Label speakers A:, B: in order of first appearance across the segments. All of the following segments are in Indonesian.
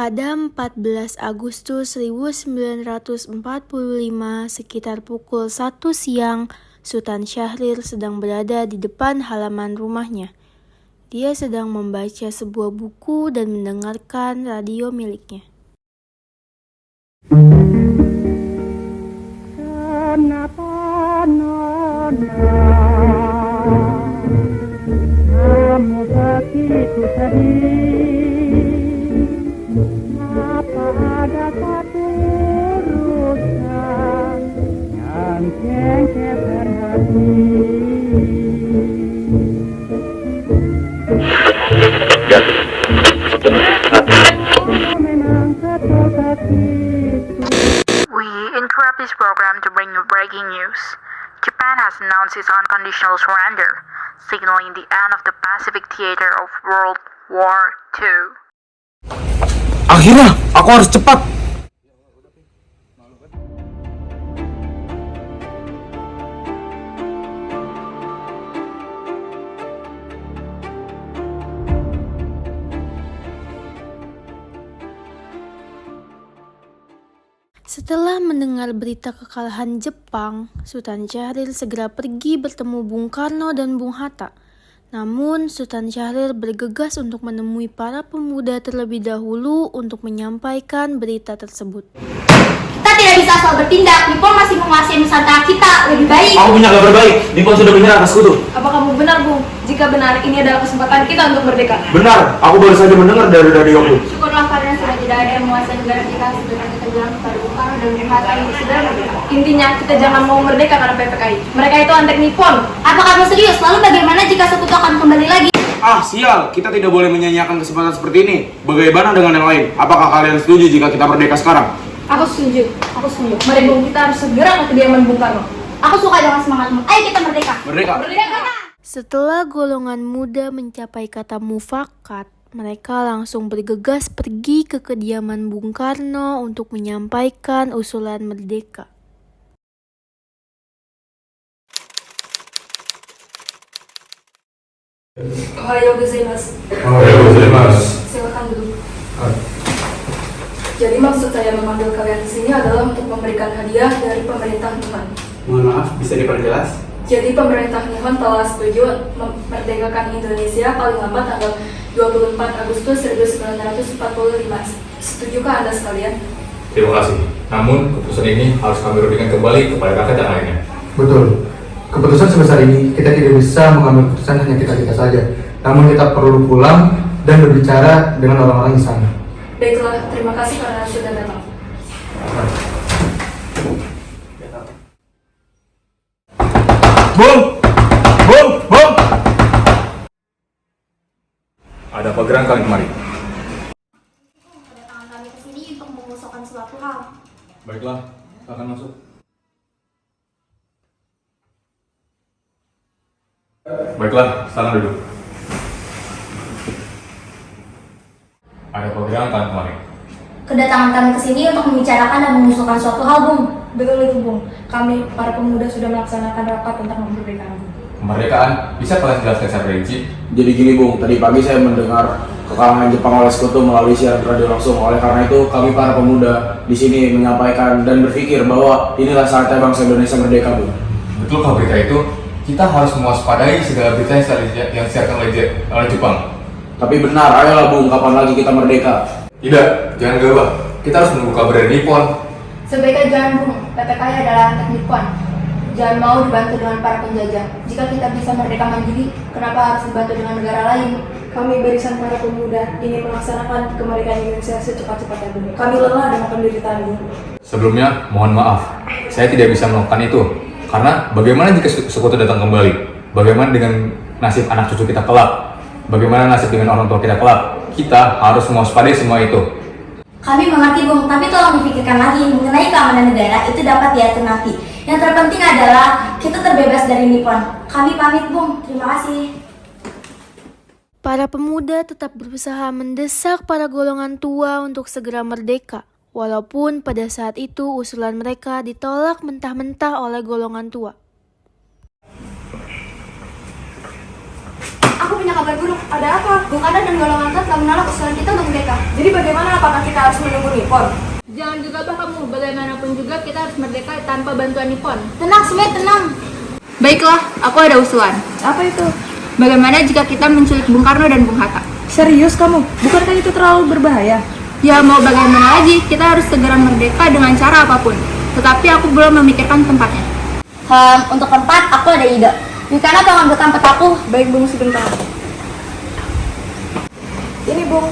A: Pada 14 Agustus 1945, sekitar pukul 1 siang, Sultan Syahrir sedang berada di depan halaman rumahnya. Dia sedang membaca sebuah buku dan mendengarkan radio miliknya.
B: Kenapa nona kamu begitu sedih? Apa ada satu urusan yang jengkelkan hati? Memang betul begitu.
C: We interrupt this program to bring you breaking news. Japan has announced its unconditional surrender, signaling the end of the Pacific theater of World War II.
D: Akhirnya, aku harus cepat.
A: Setelah mendengar berita kekalahan Jepang, Sultan Syahrir segera pergi bertemu Bung Karno dan Bung Hatta. Namun, Sultan Syahrir bergegas untuk menemui para pemuda terlebih dahulu untuk menyampaikan berita tersebut.
E: Kita tidak bisa asal bertindak. Nippon masih menguasai Nusantara kita. Lebih baik.
D: Aku punya kabar baik. Nippon sudah menyerah atas Sekutu.
F: Apa kamu benar, Bung? Jika benar, ini adalah kesempatan kita untuk merdeka.
D: Benar, aku baru saja mendengar dari radioku.
E: Syukurlah karena sudah tidak ada yang menguasai negara kita. Sebenarnya kita bilang kepada Bung Karno dan Bung Hatta ini sudah merdeka.
F: Intinya, kita jangan mau merdeka karena PPKI. Mereka itu antek Nippon.
E: Apa kamu serius? Lalu bagaimana jika Sekutu akan kembali lagi?
D: Ah, sial. Kita tidak boleh menyanyiakan kesempatan seperti ini. Bagaimana dengan yang lain? Apakah kalian setuju jika kita merdeka sekarang?
F: Aku setuju. Mari, Bung, kita harus segera ke kediaman Bung Karno.
E: Aku suka dengan semangatmu. Ayo kita merdeka.
D: Merdeka.
A: Setelah golongan muda mencapai kata mufakat, mereka langsung bergegas pergi ke kediaman Bung Karno untuk menyampaikan usulan merdeka.
F: Ohayo gozaimasu. Silakan duduk. Jadi maksud saya memanggil kalian di sini adalah untuk memberikan hadiah dari pemerintah Nihon.
D: Mohon maaf, bisa diperjelas?
F: Jadi pemerintah Nihon telah setuju memerdekakan Indonesia paling lambat tanggal 24 Agustus 1945. Setujukah Anda sekalian?
G: Terima kasih. Namun, keputusan ini harus kami rudikan kembali kepada kakak dan lainnya.
H: Betul. Keputusan sebesar ini kita tidak bisa mengambil keputusan hanya kita saja. Namun kita perlu pulang dan berbicara dengan orang-orang di sana.
F: Baiklah, terima kasih karena sudah datang.
D: Bung! Bung! Bung!
G: Ada apa gerangan kalian kemari?
E: Kedatangan kami ke sini untuk mengusulkan suatu hal.
G: Baiklah, silakan masuk. Baiklah, silakan duduk. Ada apa gerangan kalian kemari?
E: Kedatangan kami ke sini untuk membicarakan dan mengusulkan suatu hal, Bung.
F: Betul itu, Bung. Kami, para pemuda, sudah melaksanakan rapat tentang kemerdekaan, Bung.
G: Kemerdekaan, bisa kalian jelaskan secara rinci?
D: Jadi gini Bung, tadi pagi saya mendengar kekalahan Jepang oleh Sekutu melalui siaran radio langsung. Oleh karena itu, kami para pemuda di sini menyampaikan dan berpikir bahwa inilah saatnya bangsa Indonesia merdeka, Bung.
G: Betulkah berita itu? Kita harus mewaspadai segala berita yang disiarkan oleh Jepang.
D: Tapi benar, ayolah Bung, kapan lagi kita merdeka?
G: Tidak, jangan gegabah. Kita harus menunggu kabar dari Nippon.
E: Sebaiknya jangan, Bung. PPKI adalah antek Nippon. Jangan mau dibantu dengan para penjajah. Jika kita bisa merdeka mandiri, kenapa harus dibantu dengan negara lain?
F: Kami barisan para pemuda ingin melaksanakan kemerdekaan Indonesia secepat-cepatnya, Bung. Kami lelah dengan penderitaan, Bung.
G: Sebelumnya, mohon maaf. Saya tidak bisa melakukan itu. Karena bagaimana jika Sekutu datang kembali? Bagaimana dengan nasib anak cucu kita kelak? Bagaimana nasib dengan orang tua kita kelak? Kita harus mewaspadai semua itu.
E: Kami mengerti, Bung, tapi tolong dipikirkan lagi mengenai keamanan negara itu dapat diatur nanti. Yang terpenting adalah kita terbebas dari Nippon. Kami pamit, Bung. Terima kasih.
A: Para pemuda tetap berusaha mendesak para golongan tua untuk segera merdeka, walaupun pada saat itu usulan mereka ditolak mentah-mentah oleh golongan tua.
E: Aku
F: punya kabar buruk. Ada apa? Bung Karno dan golongan telah menolak usulan kita untuk merdeka. Jadi bagaimana? Apakah kita harus menunggu Nippon?
I: Jangan gegabah kamu, bagaimanapun juga kita harus merdeka tanpa bantuan Nippon.
E: Tenang, Sumi, tenang.
I: Baiklah, aku ada usulan.
F: Apa itu?
I: Bagaimana jika kita menculik Bung Karno dan Bung Hatta?
F: Serius kamu? Bukankah itu terlalu berbahaya?
I: Ya mau bagaimana lagi, kita harus segera merdeka dengan cara apapun. Tetapi aku belum memikirkan tempatnya.
E: Untuk tempat aku ada ide. Yukana tolong ambilkan petaku.
F: Baik Bung, sebentar. Ini Bung.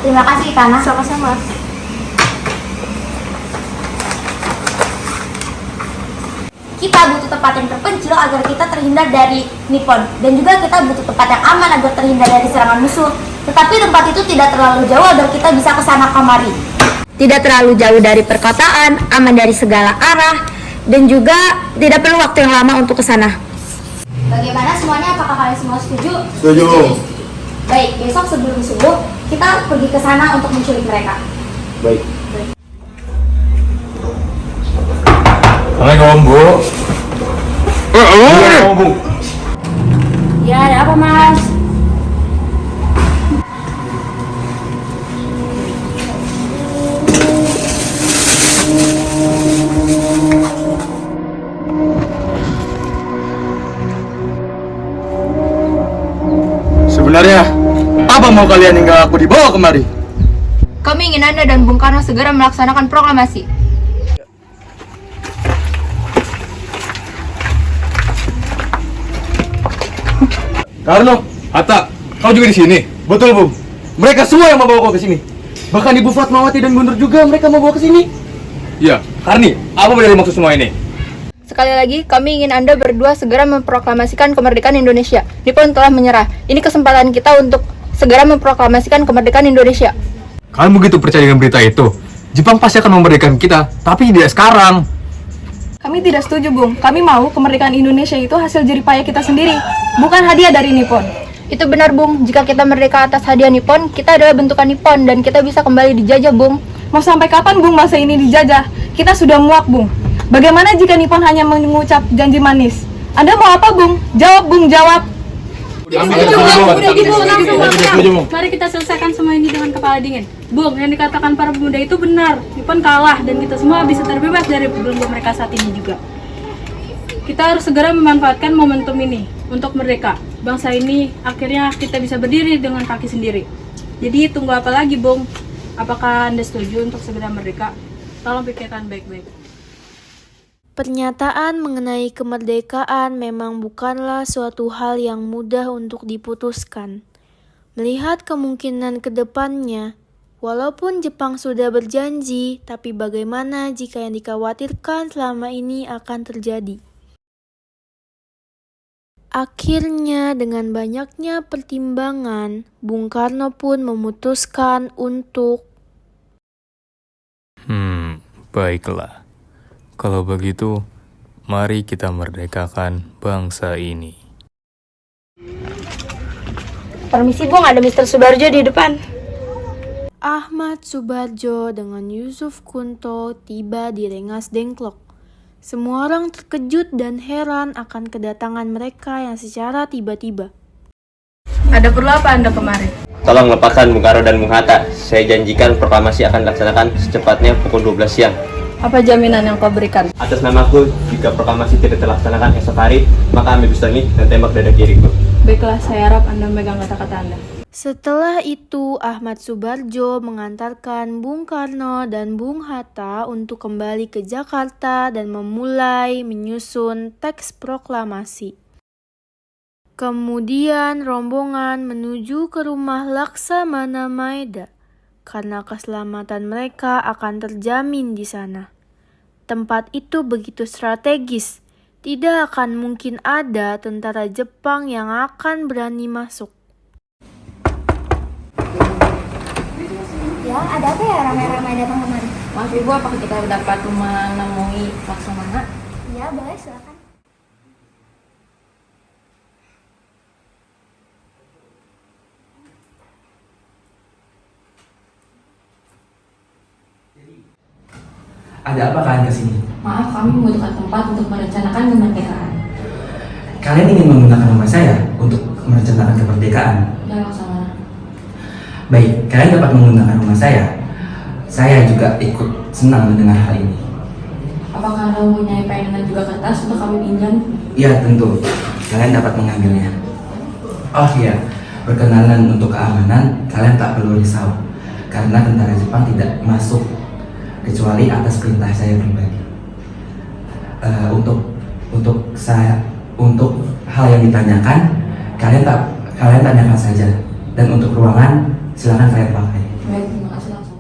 E: Terima kasih, Yukana.
F: Sama-sama.
E: Kita butuh tempat yang terpencil agar kita terhindar dari Nippon. Dan juga kita butuh tempat yang aman agar terhindar dari serangan musuh. Tetapi tempat itu tidak terlalu jauh agar kita bisa ke sana kemari. Tidak terlalu jauh dari perkotaan, aman dari segala arah, dan juga tidak perlu waktu yang lama untuk ke sana. Bagaimana semuanya? Apakah kalian semua setuju?
H: Setuju.
E: Baik, besok sebelum subuh kita pergi ke sana untuk menculik mereka.
D: Baik.
G: Assalamualaikum, Bu. Bu.
E: Ya, ada apa, Mas?
H: Sebenarnya, apa mau kalian hingga aku dibawa kemari?
I: Kami ingin Anda dan Bung Karno segera melaksanakan proklamasi.
H: Karno,
G: Hatta, kau juga di sini?
H: betul Bung. Mereka semua yang membawa kau ke sini. Bahkan Ibu Fatmawati dan Guntur juga mereka membawa ke sini.
G: Iya, Karni, apa dari maksud semua ini?
I: Sekali lagi, kami ingin Anda berdua segera memproklamasikan kemerdekaan Indonesia. Nippon telah menyerah. Ini kesempatan kita untuk segera memproklamasikan kemerdekaan Indonesia.
G: Kalian begitu percaya dengan berita itu? Jepang pasti akan memerdekakan kita, tapi tidak sekarang.
F: Kami tidak setuju, Bung. Kami mau kemerdekaan Indonesia itu hasil jeripaya kita sendiri, bukan hadiah dari Nippon.
I: Itu benar, Bung. Jika kita merdeka atas hadiah Nippon, kita adalah bentukan Nippon dan kita bisa kembali dijajah, Bung.
F: Mau sampai kapan, Bung, masa ini dijajah? Kita sudah muak, Bung. Bagaimana jika Nippon hanya mengucap janji manis? Anda mau apa, Bung? Jawab, Bung, jawab.
J: Mari kita selesaikan semua ini dengan kepala dingin. Bung, yang dikatakan para pemuda itu benar. Nippon kalah dan kita semua bisa terbebas dari belenggu mereka saat ini juga. Kita harus segera memanfaatkan momentum ini untuk merdeka. Bangsa ini akhirnya kita bisa berdiri dengan kaki sendiri. Jadi tunggu apa lagi, Bung? Apakah Anda setuju untuk segera merdeka? Tolong pikirkan baik-baik.
A: Pernyataan mengenai kemerdekaan memang bukanlah suatu hal yang mudah untuk diputuskan. Melihat kemungkinan ke depannya, walaupun Jepang sudah berjanji, tapi bagaimana jika yang dikhawatirkan selama ini akan terjadi? Akhirnya, dengan banyaknya pertimbangan, Bung Karno pun memutuskan untuk
G: Baiklah. Kalau begitu, mari kita merdekakan bangsa ini.
E: Permisi, Bung, ada Mr. Subarjo di depan.
A: Ahmad Subarjo dengan Yusuf Kunto tiba di Rengas Dengklok. Semua orang terkejut dan heran akan kedatangan mereka yang secara tiba-tiba.
F: Ada perlu apa Anda kemari?
K: Tolong lepaskan Bung Karno dan Bung Hatta. Saya janjikan proklamasi akan dilaksanakan secepatnya pukul 12 siang.
F: Apa jaminan yang kau berikan?
K: Atas namaku, jika proklamasi tidak terlaksanakan esok hari, maka ambil pistol ini dan tembak dada kiriku.
F: Baiklah, saya harap Anda memegang kata-kata Anda.
A: Setelah itu, Ahmad Subarjo mengantarkan Bung Karno dan Bung Hatta untuk kembali ke Jakarta dan memulai menyusun teks proklamasi. Kemudian rombongan menuju ke rumah Laksamana Maeda, karena keselamatan mereka akan terjamin di sana. Tempat itu begitu strategis, tidak akan mungkin ada tentara Jepang yang akan berani masuk.
E: Ya, ada apa ya ramai-ramai datang kemari?
I: Maaf Ibu, apakah kita dapat menemui Laksamana?
E: Ya, boleh, silakan.
L: Ada apa kalian kesini?
I: Maaf, kami membutuhkan tempat untuk merencanakan kemerdekaan.
L: Kalian ingin menggunakan rumah saya untuk merencanakan kemerdekaan.
F: Ya, Laksamana.
L: Baik, kalian dapat menggunakan rumah saya. Saya juga ikut senang mendengar hal ini.
F: Apakah Anda mempunyai pen dan juga kertas untuk kami pinjam?
L: Ya, tentu. Kalian dapat mengambilnya. Oh iya, perkenalan untuk keamanan, kalian tak perlu risau. Karena tentara Jepang tidak masuk kecuali atas perintah saya pribadi. Untuk hal yang ditanyakan, kalian tanyakan saja. Dan untuk ruangan, silakan kalian pakai.
F: Baik, terima kasih Laksamana.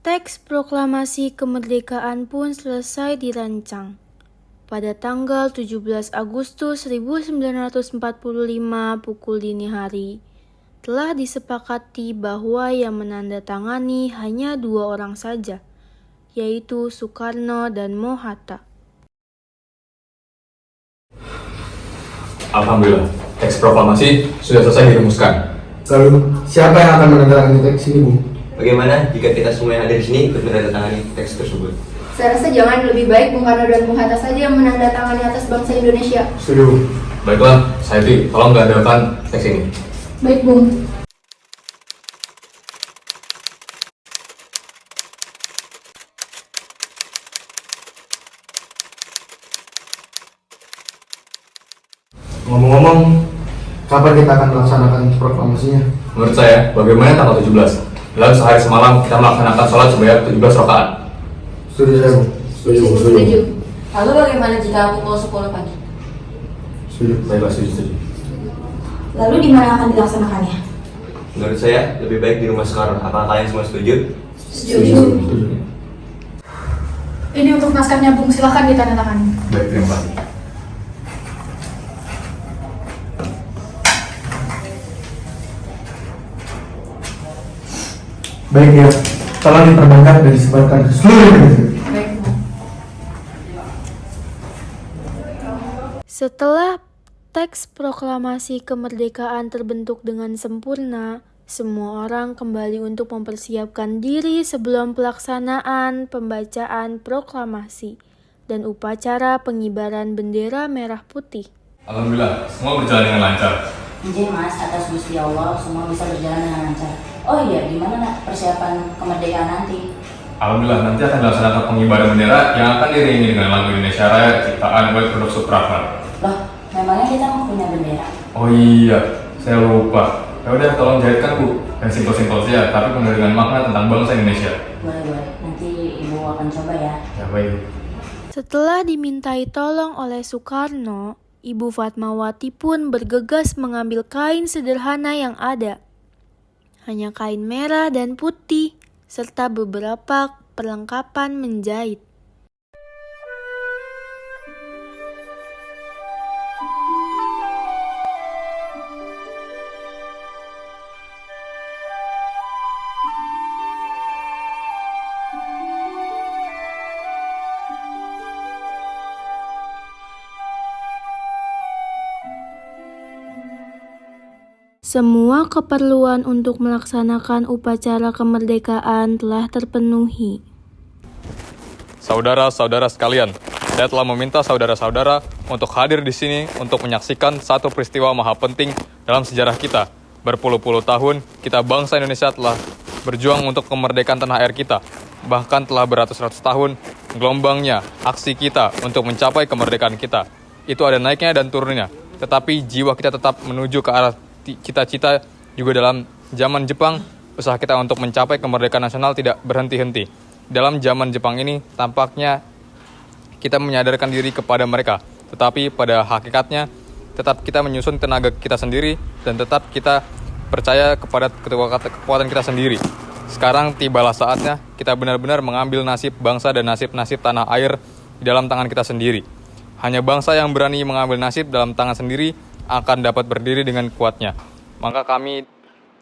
A: Teks proklamasi kemerdekaan pun selesai dirancang. Pada tanggal 17 Agustus 1945 pukul dini hari, telah disepakati bahwa yang menandatangani hanya 2 orang saja, yaitu Soekarno dan Mohatta.
G: Alhamdulillah, teks proklamasi sudah selesai dirumuskan.
H: Lalu, siapa yang akan menandatangani teks ini, Bung?
K: Bagaimana jika kita semua yang ada di sini ikut menandatangani teks tersebut?
I: Saya rasa jangan, lebih baik Bung Karno dan Bung Hatta saja yang menandatangani atas bangsa Indonesia.
H: Setuju.
G: Baiklah, Saiti, tolong gandakan teks ini.
F: Baik, Bung.
H: Ngomong-ngomong, kapan kita akan melaksanakan proklamasinya?
G: Menurut saya, bagaimana tanggal 17? Dalam sehari semalam kita melaksanakan sholat sebanyak 17 rakaat.
H: Setuju saya, Bung.
I: Setuju.
E: Lalu bagaimana jika pukul 10 pagi?
H: Setuju.
G: Baiklah, setuju.
E: Lalu di mana akan dilaksanakannya?
K: Menurut saya, lebih baik di rumah Soekarno. Apakah kalian semua setuju?
I: Setuju.
F: Ini untuk naskahnya, Bung. Silakan ditandatangani.
G: Baik, terima kasih.
H: Baik ya, tolong diterbangkan dan disebarkan ke seluruh Indonesia.
F: Baik, Bung.
A: Setelah teks proklamasi kemerdekaan terbentuk dengan sempurna, semua orang kembali untuk mempersiapkan diri sebelum pelaksanaan pembacaan proklamasi dan upacara pengibaran bendera merah putih.
G: Alhamdulillah, semua berjalan dengan lancar.
E: Izin Mas, atas Gusti Allah semua bisa berjalan dengan lancar. Oh iya, gimana nak persiapan kemerdekaan nanti?
G: Alhamdulillah, nanti akan dilaksanakan pengibaran bendera yang akan diiringi dengan lagu Indonesia Raya ciptaan Boy Produk Supravan.
E: Loh, memangnya kita mau punya bendera?
G: Oh iya, saya lupa. Ya udah, tolong jahitkan Bu. Dan simpel-simpel saja, tapi penuh dengan makna tentang bangsa Indonesia.
E: Boleh. Nanti Ibu akan coba ya.
G: Ya baik.
A: Setelah dimintai tolong oleh Soekarno, Ibu Fatmawati pun bergegas mengambil kain sederhana yang ada. Hanya kain merah dan putih, serta beberapa perlengkapan menjahit. Semua keperluan untuk melaksanakan upacara kemerdekaan telah terpenuhi.
G: Saudara-saudara sekalian, saya telah meminta saudara-saudara untuk hadir di sini untuk menyaksikan satu peristiwa maha penting dalam sejarah kita. Berpuluh-puluh tahun, kita bangsa Indonesia telah berjuang untuk kemerdekaan tanah air kita. Bahkan telah beratus-ratus tahun, gelombangnya aksi kita untuk mencapai kemerdekaan kita. Itu ada naiknya dan turunnya, tetapi jiwa kita tetap menuju ke arah cita-cita. Juga dalam zaman Jepang, usaha kita untuk mencapai kemerdekaan nasional tidak berhenti-henti. Dalam zaman Jepang ini, tampaknya kita menyadarkan diri kepada mereka, tetapi pada hakikatnya tetap kita menyusun tenaga kita sendiri dan tetap kita percaya kepada kekuatan kita sendiri. Sekarang tibalah saatnya kita benar-benar mengambil nasib bangsa dan nasib-nasib tanah air di dalam tangan kita sendiri. Hanya bangsa yang berani mengambil nasib dalam tangan sendiri akan dapat berdiri dengan kuatnya. Maka kami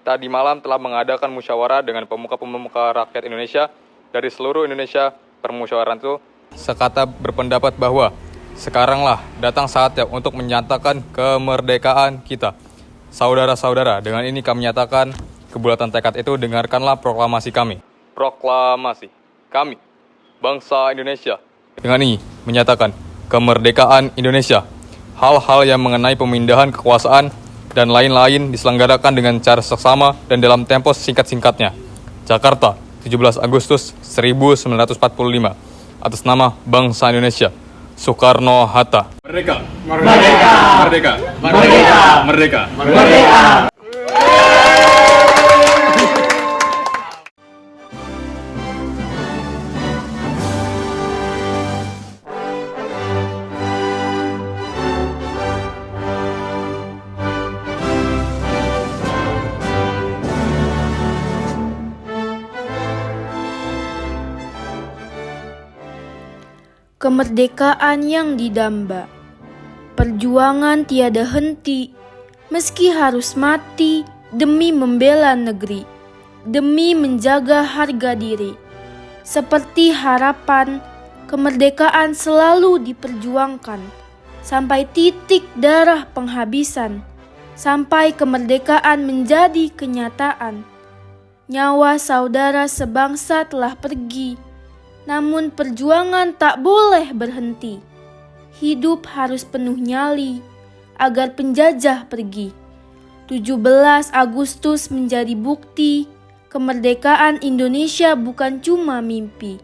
G: tadi malam telah mengadakan musyawarah dengan pemuka-pemuka rakyat Indonesia dari seluruh Indonesia. Permusyawarah itu sekata berpendapat bahwa sekaranglah datang saatnya untuk menyatakan kemerdekaan kita. Saudara-saudara, dengan ini kami nyatakan kebulatan tekad itu, dengarkanlah proklamasi kami. Proklamasi kami, bangsa Indonesia. Dengan ini menyatakan kemerdekaan Indonesia. Hal-hal yang mengenai pemindahan kekuasaan dan lain-lain diselenggarakan dengan cara seksama dan dalam tempo singkat-singkatnya. Jakarta, 17 Agustus 1945. Atas nama bangsa Indonesia. Soekarno-Hatta. Merdeka! Merdeka! Merdeka! Merdeka! Merdeka! Merdeka!
A: Kemerdekaan yang didamba. Perjuangan tiada henti, meski harus mati demi membela negeri, demi menjaga harga diri. Seperti harapan, kemerdekaan selalu diperjuangkan, sampai titik darah penghabisan, sampai kemerdekaan menjadi kenyataan. Nyawa saudara sebangsa telah pergi, namun perjuangan tak boleh berhenti. Hidup harus penuh nyali agar penjajah pergi. 17 Agustus menjadi bukti kemerdekaan Indonesia bukan cuma mimpi.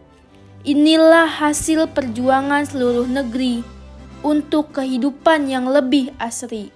A: Inilah hasil perjuangan seluruh negeri untuk kehidupan yang lebih asri.